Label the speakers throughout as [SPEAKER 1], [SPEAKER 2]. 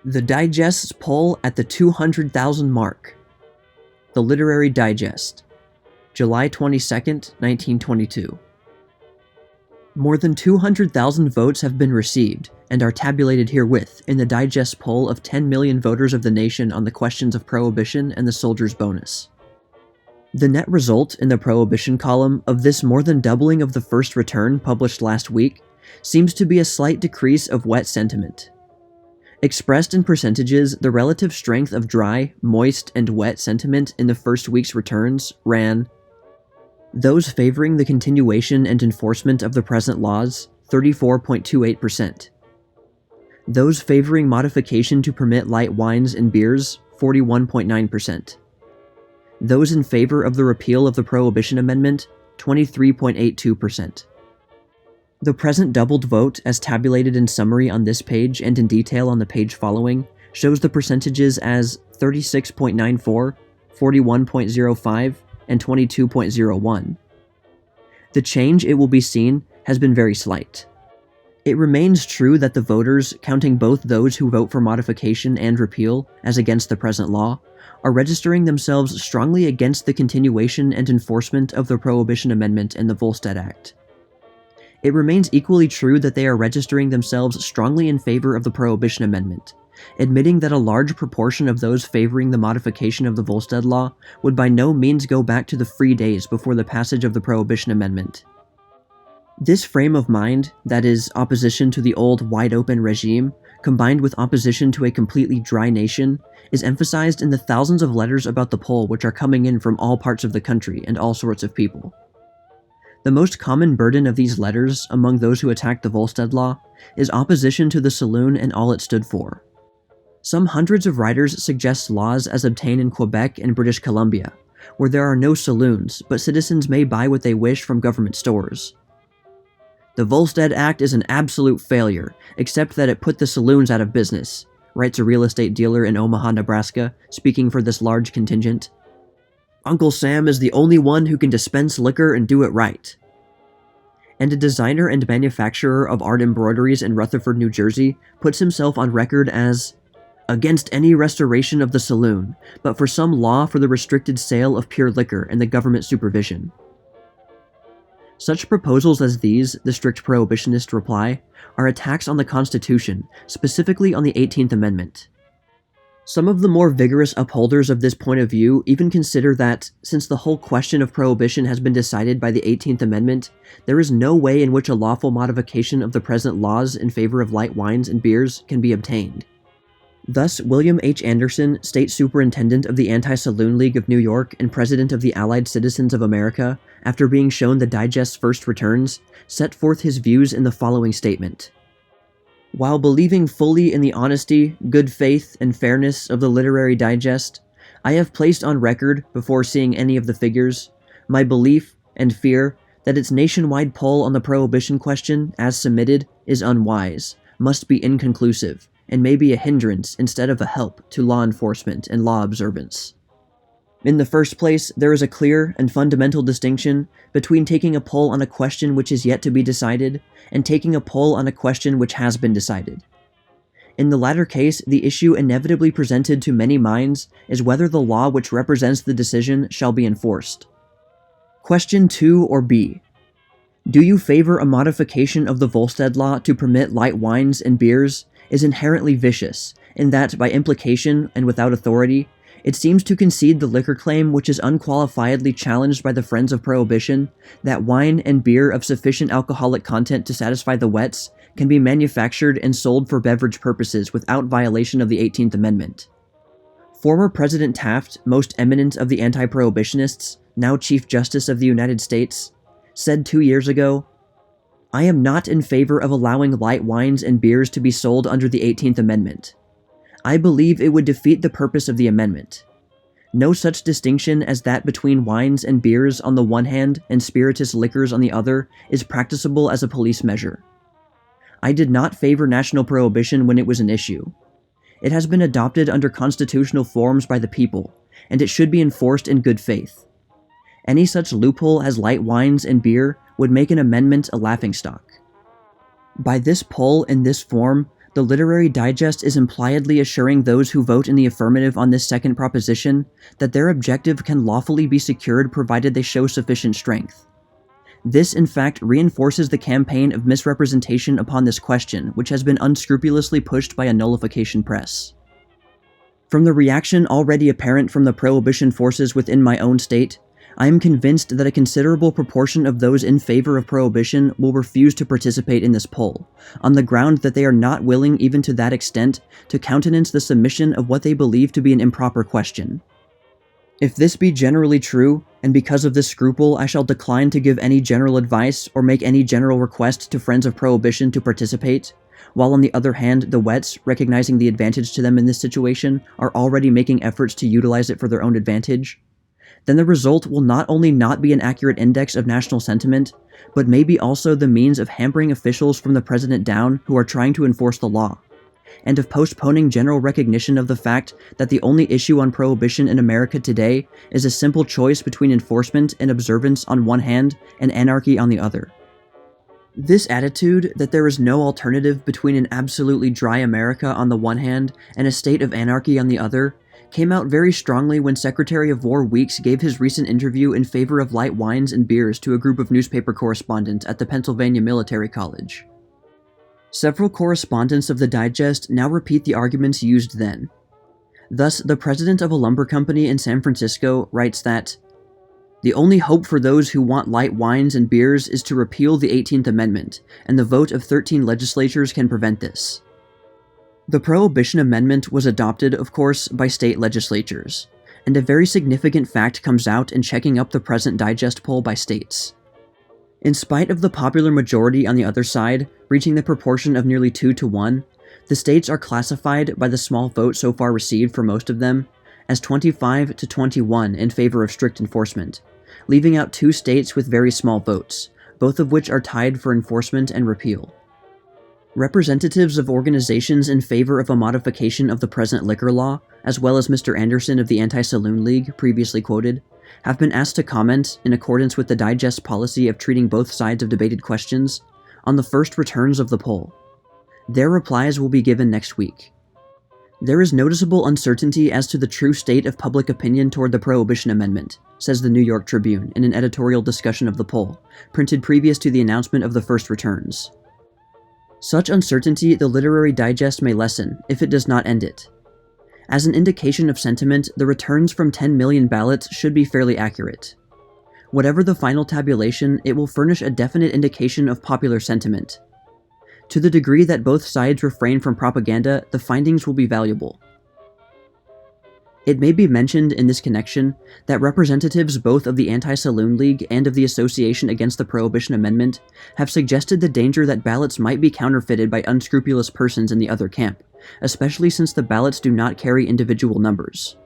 [SPEAKER 1] The Digest's poll at the 200,000 mark. The Literary Digest, July 22, 1922. More than 200,000 votes have been received and are tabulated herewith in the Digest poll of 10 million voters of the nation on the questions of Prohibition and the soldier's bonus. The net result in the Prohibition column of this more than doubling of the first return published last week seems to be a slight decrease of wet sentiment. Expressed in percentages, the relative strength of dry, moist, and wet sentiment in the first week's returns ran: those favoring the continuation and enforcement of the present laws, 34.28%. Those favoring modification to permit light wines and beers, 41.9%. Those in favor of the repeal of the Prohibition Amendment, 23.82%. The present doubled vote, as tabulated in summary on this page and in detail on the page following, shows the percentages as 36.94, 41.05, and 22.01. The change, it will be seen, has been very slight. It remains true that the voters, counting both those who vote for modification and repeal as against the present law, are registering themselves strongly against the continuation and enforcement of the Prohibition Amendment and the Volstead Act. It remains equally true that they are registering themselves strongly in favor of the Prohibition Amendment, admitting that a large proportion of those favoring the modification of the Volstead Law would by no means go back to the free days before the passage of the Prohibition Amendment. This frame of mind, that is, opposition to the old wide-open regime, combined with opposition to a completely dry nation, is emphasized in the thousands of letters about the poll which are coming in from all parts of the country and all sorts of people. The most common burden of these letters, among those who attack the Volstead Law, is opposition to the saloon and all it stood for. Some hundreds of writers suggest laws as obtained in Quebec and British Columbia, where there are no saloons, but citizens may buy what they wish from government stores. The Volstead Act is an absolute failure, except that it put the saloons out of business, writes a real estate dealer in Omaha, Nebraska, speaking for this large contingent. Uncle Sam is the only one who can dispense liquor and do it right. And a designer and manufacturer of art embroideries in Rutherford, New Jersey, puts himself on record as against any restoration of the saloon, but for some law for the restricted sale of pure liquor and the government supervision. Such proposals as these, the strict prohibitionist reply, are attacks on the Constitution, specifically on the 18th Amendment. Some of the more vigorous upholders of this point of view even consider that, since the whole question of prohibition has been decided by the 18th Amendment, there is no way in which a lawful modification of the present laws in favor of light wines and beers can be obtained. Thus, William H. Anderson, State Superintendent of the Anti-Saloon League of New York and President of the Allied Citizens of America, after being shown the Digest's first returns, set forth his views in the following statement. While believing fully in the honesty, good faith, and fairness of the Literary Digest, I have placed on record, before seeing any of the figures, my belief and fear that its nationwide poll on the prohibition question, as submitted, is unwise, must be inconclusive, and may be a hindrance instead of a help to law enforcement and law observance. In the first place, there is a clear and fundamental distinction between taking a poll on a question which is yet to be decided and taking a poll on a question which has been decided. In the latter case, the issue inevitably presented to many minds is whether the law which represents the decision shall be enforced. Question 2 or B. Do you favor a modification of the Volstead Law to permit light wines and beers is inherently vicious, in that, by implication and without authority, it seems to concede the liquor claim which is unqualifiedly challenged by the friends of Prohibition, that wine and beer of sufficient alcoholic content to satisfy the wets can be manufactured and sold for beverage purposes without violation of the 18th Amendment. Former President Taft, most eminent of the anti-prohibitionists, now Chief Justice of the United States, said 2 years ago, I am not in favor of allowing light wines and beers to be sold under the 18th Amendment. I believe it would defeat the purpose of the amendment. No such distinction as that between wines and beers on the one hand and spirituous liquors on the other is practicable as a police measure. I did not favor national prohibition when it was an issue. It has been adopted under constitutional forms by the people, and it should be enforced in good faith. Any such loophole as light wines and beer would make an amendment a laughingstock. By this poll in this form, The Literary Digest is impliedly assuring those who vote in the affirmative on this second proposition that their objective can lawfully be secured provided they show sufficient strength. This, in fact, reinforces the campaign of misrepresentation upon this question, which has been unscrupulously pushed by a nullification press. From the reaction already apparent from the prohibition forces within my own state, I am convinced that a considerable proportion of those in favor of prohibition will refuse to participate in this poll, on the ground that they are not willing even to that extent to countenance the submission of what they believe to be an improper question. If this be generally true, and because of this scruple I shall decline to give any general advice or make any general request to friends of prohibition to participate, while on the other hand the wets, recognizing the advantage to them in this situation, are already making efforts to utilize it for their own advantage, then the result will not only not be an accurate index of national sentiment, but may be also the means of hampering officials from the president down who are trying to enforce the law, and of postponing general recognition of the fact that the only issue on prohibition in America today is a simple choice between enforcement and observance on one hand and anarchy on the other. This attitude that there is no alternative between an absolutely dry America on the one hand and a state of anarchy on the other came out very strongly when Secretary of War Weeks gave his recent interview in favor of light wines and beers to a group of newspaper correspondents at the Pennsylvania Military College. Several correspondents of the Digest now repeat the arguments used then. Thus, the president of a lumber company in San Francisco writes that, "The only hope for those who want light wines and beers is to repeal the 18th Amendment, and the vote of 13 legislatures can prevent this." The Prohibition Amendment was adopted, of course, by state legislatures, and a very significant fact comes out in checking up the present Digest poll by states. In spite of the popular majority on the other side, reaching the proportion of nearly 2 to 1, the states are classified by the small vote so far received for most of them as 25 to 21 in favor of strict enforcement, leaving out 2 states with very small votes, both of which are tied for enforcement and repeal. Representatives of organizations in favor of a modification of the present liquor law, as well as Mr. Anderson of the Anti-Saloon League, previously quoted, have been asked to comment, in accordance with the Digest policy of treating both sides of debated questions, on the first returns of the poll. Their replies will be given next week. There is noticeable uncertainty as to the true state of public opinion toward the Prohibition Amendment, says the New York Tribune in an editorial discussion of the poll, printed previous to the announcement of the first returns. Such uncertainty the Literary Digest may lessen, if it does not end it. As an indication of sentiment, the returns from 10 million ballots should be fairly accurate. Whatever the final tabulation, it will furnish a definite indication of popular sentiment. To the degree that both sides refrain from propaganda, the findings will be valuable. It may be mentioned in this connection that representatives both of the Anti-Saloon League and of the Association Against the Prohibition Amendment have suggested the danger that ballots might be counterfeited by unscrupulous persons in the other camp, especially since the ballots do not carry individual numbers.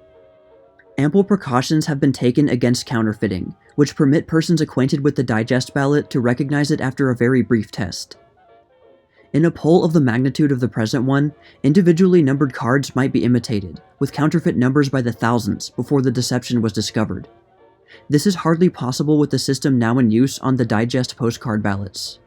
[SPEAKER 1] Ample precautions have been taken against counterfeiting, which permit persons acquainted with the Digest ballot to recognize it after a very brief test. In a poll of the magnitude of the present one, individually numbered cards might be imitated, with counterfeit numbers by the thousands, before the deception was discovered. This is hardly possible with the system now in use on the Digest postcard ballots.